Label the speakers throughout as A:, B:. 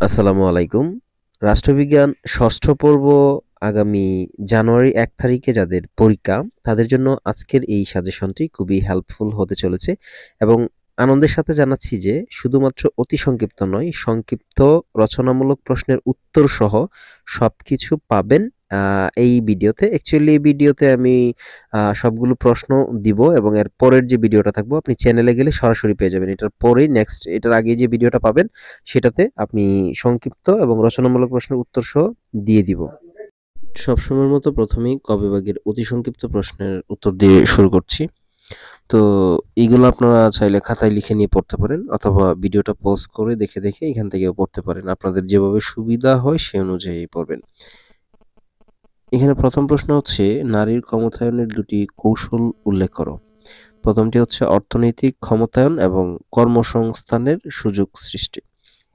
A: আসসালামু আলাইকুম। রাষ্ট্রবিজ্ঞান ষষ্ঠ পর্ব আগামী জানুয়ারি ১ তারিখে যাদের পরীক্ষা, তাদের জন্য আজকের এই সাজেশনটি খুবই হেল্পফুল হতে চলেছে এবং আনন্দের সাথে জানাচ্ছি যে শুধুমাত্র অতি সংক্ষিপ্ত নয়, সংক্ষিপ্ত রচনামূলক প্রশ্নের উত্তরসহ সবকিছু পাবেন এই ভিডিওতে। অ্যাকচুয়ালি এই ভিডিওতে আমি সবগুলো প্রশ্ন দিব এবং এর পরের যে ভিডিওটা থাকবো আপনি চ্যানেলে গেলে সরাসরি পেয়ে যাবেন। এটার পরেই নেক্সট এটার আগে যে ভিডিওটা পাবেন সেটাতে আপনি সংক্ষিপ্ত এবং রচনামূলক প্রশ্নের উত্তর সহ দিয়ে দিব। সবসময়ের মতো প্রথমেই ক বিভাগের অতি সংক্ষিপ্ত প্রশ্নের উত্তর দিয়ে শুরু করছি। তো এইগুলো আপনারা চাইলে খাতায় লিখে নিয়ে পড়তে পারেন অথবা ভিডিওটা পজ করে দেখে দেখে এখান থেকেও পড়তে পারেন। আপনাদের যেভাবে সুবিধা হয় সে অনুযায়ী পড়বেন। এখানে প্রথম প্রশ্ন হচ্ছে, নারীর ক্ষমতায়নের দুটি কৌশল উল্লেখ করো। প্রথমটি হচ্ছে অর্থনৈতিক ক্ষমতায়ন এবং কর্মসংস্থানের সুযোগ সৃষ্টি।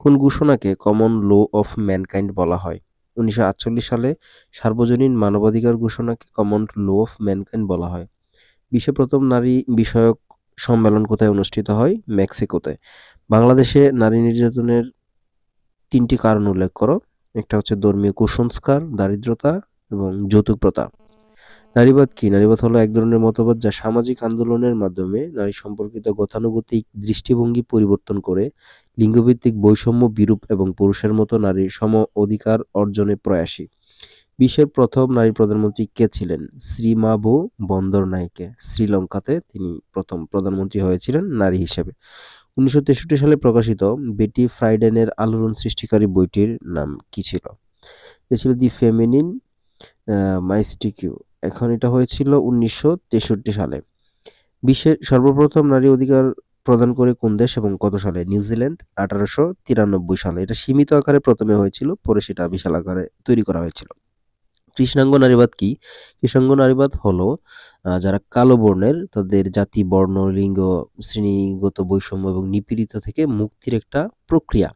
A: কোন ঘোষণাকে কমন ল অফ ম্যানকাইন্ড বলা হয়? 1948 সালে সার্বজনীন মানবাধিকার ঘোষণাকে কমন ল অফ ম্যানকাইন্ড বলা হয়। বিশ্বে প্রথম নারী বিষয়ক সম্মেলন কোথায় অনুষ্ঠিত হয়? মেক্সিকোতে। বাংলাদেশে নারী নির্যাতনের ৩টি কারণ উল্লেখ করো। একটা হচ্ছে ধর্মীয় কুসংস্কার, দারিদ্রতা এবং যৌতুক প্রথা। নারীবাদ কি? নারীবাদ হলো এক ধরনের মতবাদ যা সামাজিক আন্দোলনের মাধ্যমে নারী সম্পর্কিত গতানুগতিক দৃষ্টিভঙ্গি পরিবর্তন করে লিঙ্গভিত্তিক বৈষম্য বিরূপ এবং পুরুষের মতো নারীর সম অধিকার অর্জনে প্রয়াসী। বিশ্বের প্রথম নারী প্রধানমন্ত্রী কে ছিলেন? শ্রীমাভো বন্দরনায়েকে। শ্রীলঙ্কাতে তিনি প্রথম প্রধানমন্ত্রী হয়েছিলেন নারী হিসেবে। 1963 সালে প্রকাশিত বেটি ফ্রাইডেনের আলোড়ন সৃষ্টিকারী বইটির নাম কি ছিল? এটা ছিল দি ফেমিনিন মাইস্টিকিউ। এখন এটা হয়েছিল 1963 সালে। বিশ্বের সর্বপ্রথম নারী অধিকার প্রদান করে কোন দেশ এবং কত সালে? নিউজিল্যান্ড 1893 সালে। এটা সীমিত আকারে প্রথমে হয়েছিল, পরে সেটা বিশাল আকারে তৈরি করা হয়েছিল। কৃষ্ণাঙ্গ নারীবাদ কি? কৃষ্ণাঙ্গ নারীবাদ হলো যারা কালো বর্ণের, তাদের জাতি, বর্ণ, লিঙ্গ, শ্রেণীগত বৈষম্য এবং নিপীড়িত থেকে মুক্তির একটা প্রক্রিয়া।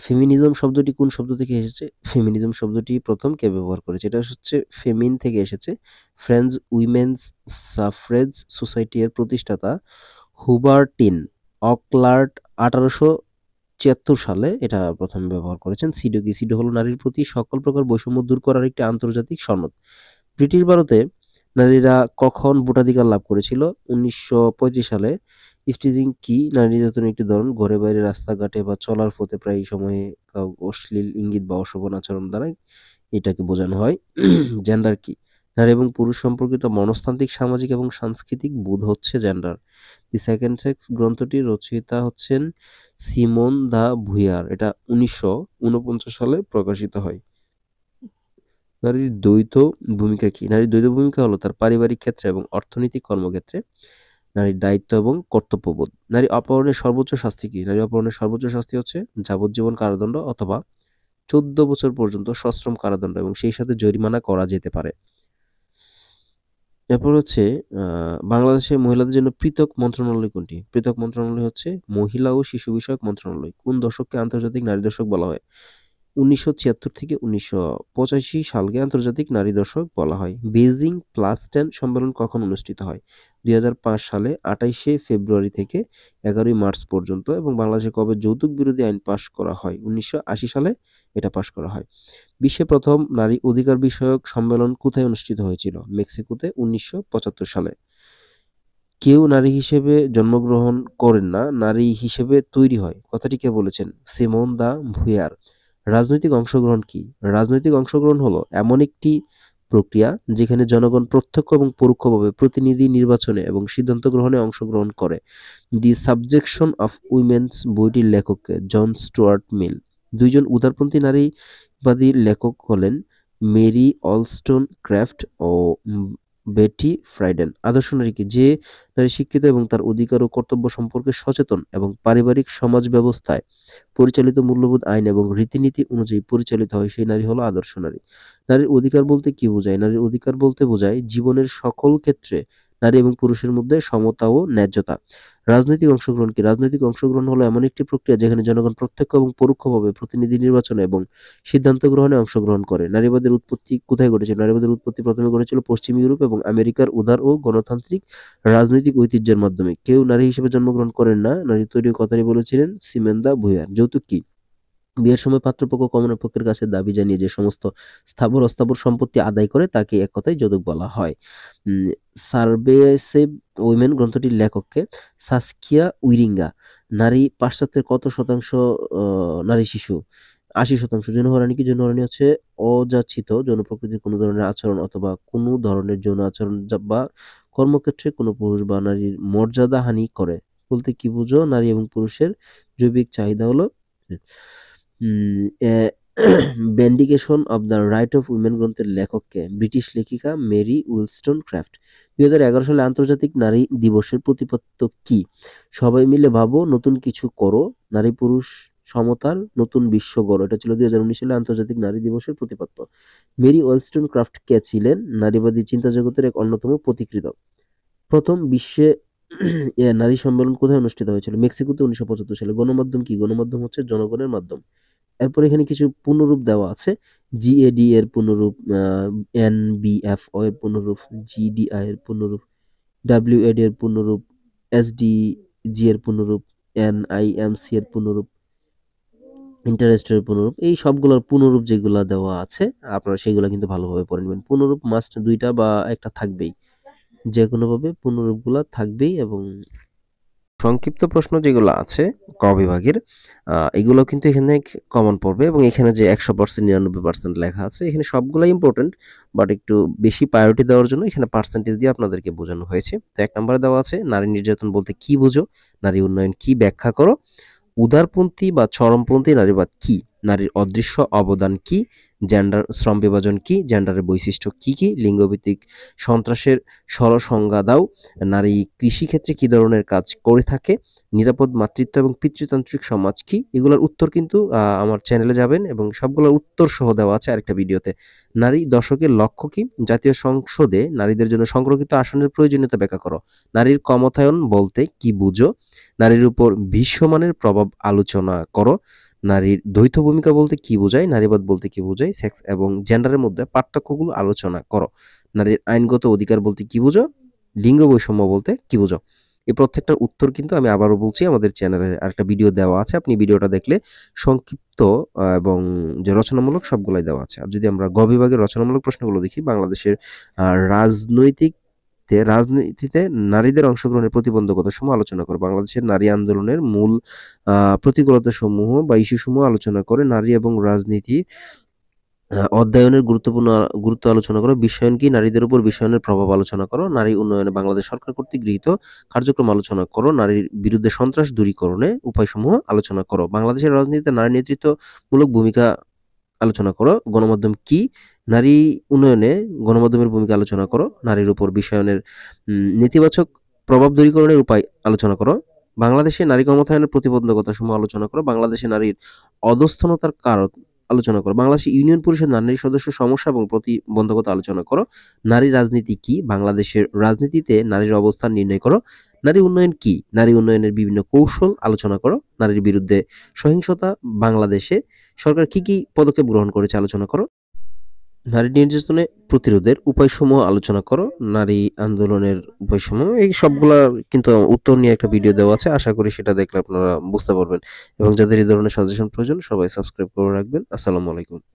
A: ফেমিনিজম শব্দটি কোন শব্দ থেকে এসেছে? ফেমিনিজম শব্দটি প্রথম কে ব্যবহার করেছে? এটা হচ্ছে ফেমিন থেকে এসেছে। ফ্রেঞ্চ উইমেনস সাফ্রেজ সোসাইটি এর প্রতিষ্ঠাতা হুবার্টিন অকলার্ট 1876 সালে এটা প্রথম ব্যবহার করেছেন। সিডো কি? সিডো হলো নারীর প্রতি সকল প্রকার বৈষম্য দূর করার একটি আন্তর্জাতিক সনদ। ব্রিটিশ ভারতে নারীরা কখন ভোটাধিকার লাভ করেছিল? 1935 সালে। ইভটিজিং কি? নারী নির্যাতনের একটি ধরন। ঘরে বাইরে রাস্তাঘাটে বা চলার পথে প্রায় সময়ে অশ্লীল ইঙ্গিত বা অশোভন আচরণ দ্বারা এটাকে বোঝানো হয়। জেন্ডার কি? নারী এবং পুরুষ সম্পর্কিত মনস্তান্ত্রিক, সামাজিক এবং সাংস্কৃতিক বোধ হচ্ছে জেন্ডার। দি সেকেন্ড সেক্স গ্রন্থটির রচয়িতা হচ্ছেন সিমোন দা ভুয়ার। এটা 1949 সালে প্রকাশিত হয়। নারীর দ্বৈত ভূমিকা কি? নারীর দ্বৈত ভূমিকা হলো তার পারিবারিক ক্ষেত্রে এবং অর্থনৈতিক কর্মক্ষেত্রে নারীর দায়িত্ব এবং কর্তব্যবোধ। নারী অপহরণের সর্বোচ্চ শাস্তি কি? নারী অপহরণের সর্বোচ্চ শাস্তি হচ্ছে যাবজ্জীবন কারাদণ্ড অথবা 14 বছর পর্যন্ত সশ্রম কারাদণ্ড এবং সেই সাথে জরিমানা করা যেতে পারে। এরপর হচ্ছে বাংলাদেশে মহিলাদের জন্য পৃথক মন্ত্রণালয় কোনটি? পৃথক মন্ত্রণালয় হচ্ছে মহিলা ও শিশু বিষয়ক মন্ত্রণালয়। কোন দশককে আন্তর্জাতিক নারী দশক বলা হয়? 1976 থেকে 1985 সালকে আন্তর্জাতিক নারী দশক বলা হয়। বেইজিং +10 সম্মেলন কখন অনুষ্ঠিত হয়? 2005 সালে 28শে ফেব্রুয়ারি থেকে 11ই মার্চ পর্যন্ত। এবং বাংলাদেশে কবে যৌতুক বিরোধী আইন পাশ করা হয়? 1980 সালে এটা পাশ করা হয়। বিশ্বে প্রথম নারী অধিকার বিষয়ক সম্মেলন কোথায় অনুষ্ঠিত হয়েছিল? মেক্সিকোতে 1975 সালে। কেউ নারী হিসেবে জন্মগ্রহণ করেন না, নারী হিসেবে তৈরি হয়। কথাটি কে বলেছেন? সিমোন দা ভুয়ার। রাজনৈতিক অংশগ্রহণ কি? রাজনৈতিক অংশগ্রহণ হলো এমন একটি প্রক্রিয়া যেখানে জনগণ প্রত্যক্ষ এবং পরোক্ষভাবে প্রতিনিধি নির্বাচনে এবং সিদ্ধান্ত গ্রহণে অংশগ্রহণ করে। দি সাবজেকশন অফ উইমেনস বইটির লেখক কে? জন স্টুয়ার্ট মিল। দুইজন উদারপন্থী নারীবাদী লেখক হলেন মেরি অলস্টোন ক্রাফট ও বেটি ফ্রাইডেন। আদর্শ নারী কি? যে নারী শিক্ষিত এবং তার অধিকার ও কর্তব্য সম্পর্কে সচেতন এবং পারিবারিক সমাজ ব্যবস্থায় পরিচালিত মূল্যবোধ, আইন এবং রীতিনীতি অনুযায়ী পরিচালিত হয়, সেই নারী হলো আদর্শ নারী। নারীর অধিকার বলতে কি বোঝায়? নারীর অধিকার বলতে বোঝায় জীবনের সকল ক্ষেত্রে নারী এবং পুরুষের মধ্যে সমতা ও ন্যায্যতা। রাজনৈতিক অংশগ্রহণ কি? রাজনৈতিক অংশগ্রহণ হলো এমন একটি প্রক্রিয়া যেখানে জনগণ প্রত্যক্ষ এবং পরোক্ষভাবে প্রতিনিধি নির্বাচনে এবং সিদ্ধান্ত গ্রহণে অংশগ্রহণ করে। নারীবাদের উৎপত্তি কোথায় ঘটেছিল? নারীবাদের উৎপত্তি প্রথমে ঘটেছিল পশ্চিম ইউরোপ এবং আমেরিকার উদার ও গণতান্ত্রিক রাজনৈতিক ঐতিহ্যের মাধ্যমে। কেউ নারী হিসেবে জন্মগ্রহণ করেন না, নারী তৈরির কথাটি বলেছিলেন সিমেন দা ভুয়ার। যৌতুক কি? বিয়ের সময় পাত্রপক্ষ কনের পক্ষের কাছে দাবি জানিয়ে যে সমস্ত স্থাবর অস্থাবর সম্পত্তি আদায় করে তাকে এক কথায় যৌতুক বলা হয়। সারভেসিভ উইমেন গ্রন্থটির লেখককে সাসকিয়া উইরিঙ্গা। নারী পাশ্চাত্যের কত শতাংশ নারী শিশু? ৮০%। যৌন হয়রানি কি? যৌন হয়রানি হচ্ছে অযাচিত যৌন প্রকৃতির কোনো ধরনের আচরণ অথবা কোনো ধরনের যৌন আচরণ বা কর্মক্ষেত্রে কোনো পুরুষ বা নারীর মর্যাদা হানি করে বলতে কি বুঝো? নারী এবং পুরুষের জৈবিক চাহিদা হলো vindication of the right of women গ্রন্থের লেখককে? ব্রিটিশ লেখিকা মেরি উইলস্টন ক্রাফট। 2011 সালে আন্তর্জাতিক নারী দিবসের প্রতিপাদ্য কি? সবাই মিলে ভাবো, নতুন কিছু করো, নারী পুরুষ সমতার নতুন বিশ্ব গড়ো। এটা ছিল 2019 সালে আন্তর্জাতিক নারী দিবসের প্রতিপাদ্য। মেরি ওয়েলস্টন ক্রাফট কে ছিলেন? নারীবাদী চিন্তা জগতের এক অন্যতম পথিকৃৎ। প্রথম বিশ্বে নারী সম্মেলন কোথায় অনুষ্ঠিত হয়েছিল? মেক্সিকোতে 1975 সালে। গণমাধ্যম কি? গণমাধ্যম হচ্ছে জনগণের মাধ্যম। এরপর এখানে কিছু পূর্ণরূপ দেওয়া আছে। জিএডি এর পূর্ণরূপ, এনবিএফও এর পূর্ণরূপ, জিডিআই এর পূর্ণরূপ, ডাব্লিউএডি এর পূর্ণরূপ, এসডিজি এর পূর্ণরূপ, এনআইএমসি এর পূর্ণরূপ, ইন্টারেস্টের পূর্ণরূপ। এই সবগুলোর পূর্ণরূপ যেগুলা দেওয়া আছে আপনারা সেগুলা কিন্তু ভালোভাবে পড়ে নেবেন। পূর্ণরূপ মাস্ট ২টা বা ১টা থাকবেই। যেকোনোভাবে পূর্ণরূপগুলা থাকবেই। এবং সংক্ষিপ্ত প্রশ্ন যেগুলো আছে ক বিভাগের, এগুলো কিন্তু এখানে কমন পড়বে এবং এখানে যে 100% 99% লেখা আছে এখানে সবগুলাই ইম্পর্টেন্ট, বাট একটু বেশি প্রায়োরিটি দেওয়ার জন্য এখানে পার্সেন্টেজ দিয়ে আপনাদেরকে বোঝানো হয়েছে। তো 1 নম্বরে দেওয়া আছে নারী নির্যাতন বলতে কি বুঝো? নারী উন্নয়ন কি ব্যাখ্যা করো? উদারপন্থী বা চরমপন্থী নারীবাদ কি? নারীর অদৃশ্য অবদান কি? জেন্ডার শ্রম বিভাজন কি? জেন্ডারের বৈশিষ্ট্য কি কি? লিঙ্গভিত্তিক সন্ত্রাসের সংজ্ঞা দাও। নারী কৃষিক্ষেত্রে কি ধরনের কাজ করে থাকে? নিরাপদ মাতৃত্ব এবং পিতৃতান্ত্রিক সমাজ কি? এগুলোর উত্তর কিন্তু আমার চ্যানেলে যাবেন এবং সবগুলোর উত্তর সহ দেওয়া আছে আরেকটা ভিডিওতে। নারী দশকের লক্ষ্য কি? জাতীয় সংসদে নারীদের জন্য সংরক্ষিত আসনের প্রয়োজনীয়তা ব্যাখ্যা করো। নারীর ক্ষমতায়ন বলতে কি বুঝো? নারীর উপর বিশ্বমানের প্রভাব আলোচনা করো। নারীর দ্বৈত ভূমিকা বলতে কি বোঝায়? নারীবাদ বলতে কি বোঝায়? সেক্স এবং জেন্ডারের মধ্যে পার্থক্যগুলো আলোচনা করো। নারীর আইনগত অধিকার বলতে কি বোঝো? লিঙ্গ বৈষম্য বলতে কি বোঝো? এই প্রত্যেকটার উত্তর কিন্তু আমি আবারও বলছি আমাদের চ্যানেলে আরেকটা ভিডিও দেওয়া আছে। আপনি ভিডিওটা দেখলে সংক্ষিপ্ত এবং যে রচনামূলক সবগুলাই দেওয়া আছে। আর যদি আমরা গ বিভাগের রচনামূলক প্রশ্নগুলো দেখি, বাংলাদেশের রাজনীতিতে নারীদের অংশগ্রহণের প্রতিবন্ধকতা সমূহ আলোচনা করে। বাংলাদেশের নারী আন্দোলনের মূল প্রতিকূলতা সমূহ বা ইস্যু সমূহ আলোচনা করে। নারী এবং রাজনীতি অধ্যয়নের গুরুত্ব আলোচনা করো। বিশ্বায়ন কি? নারীদের উপর বিশ্বায়নের প্রভাব আলোচনা করো। নারী উন্নয়নে বাংলাদেশ সরকার কর্তৃক গৃহীত কার্যক্রম আলোচনা করো। নারীর বিরুদ্ধে সন্ত্রাস দূরীকরণে উপায়সমূহ আলোচনা করো। বাংলাদেশের রাজনীতিতে নারী নেতৃত্বমূলক ভূমিকা আলোচনা করো। গণমাধ্যম কি? নারী উন্নয়নে গণমাধ্যমের ভূমিকা আলোচনা করো। নারীর উপর বিশ্বায়নের নেতিবাচক প্রভাব দূরীকরণের উপায় আলোচনা করো। বাংলাদেশে নারী ক্ষমতায়নের প্রতিবন্ধকতা সমূহ আলোচনা করো। বাংলাদেশে নারীর অধস্তনতার কারণ আলোচনা করো। বাংলাদেশে ইউনিয়ন পরিষদ নারী সদস্য সমস্যা এবং প্রতিবন্ধকতা আলোচনা করো। নারী রাজনীতি কি? বাংলাদেশের রাজনীতিতে নারীর অবস্থান নির্ণয় করো। নারী উন্নয়ন কি? নারী উন্নয়নের বিভিন্ন কৌশল আলোচনা করো। নারীর বিরুদ্ধে সহিংসতা বাংলাদেশে সরকার কি কি পদক্ষেপ গ্রহণ করেছে আলোচনা করো। নারী নির্যাতনে প্রতিরোধের উপায়সমূহ আলোচনা করো। নারী আন্দোলনের উপায়সমূহ, এই সবগুলা কিন্তু উত্তর নিয়ে একটা ভিডিও দেওয়া আছে। আশা করি সেটা দেখলে আপনারা বুঝতে পারবেন। এবং যাদের এই ধরনের সাজেশন প্রয়োজন সবাই সাবস্ক্রাইব করে রাখবেন। আসসালামু আলাইকুম।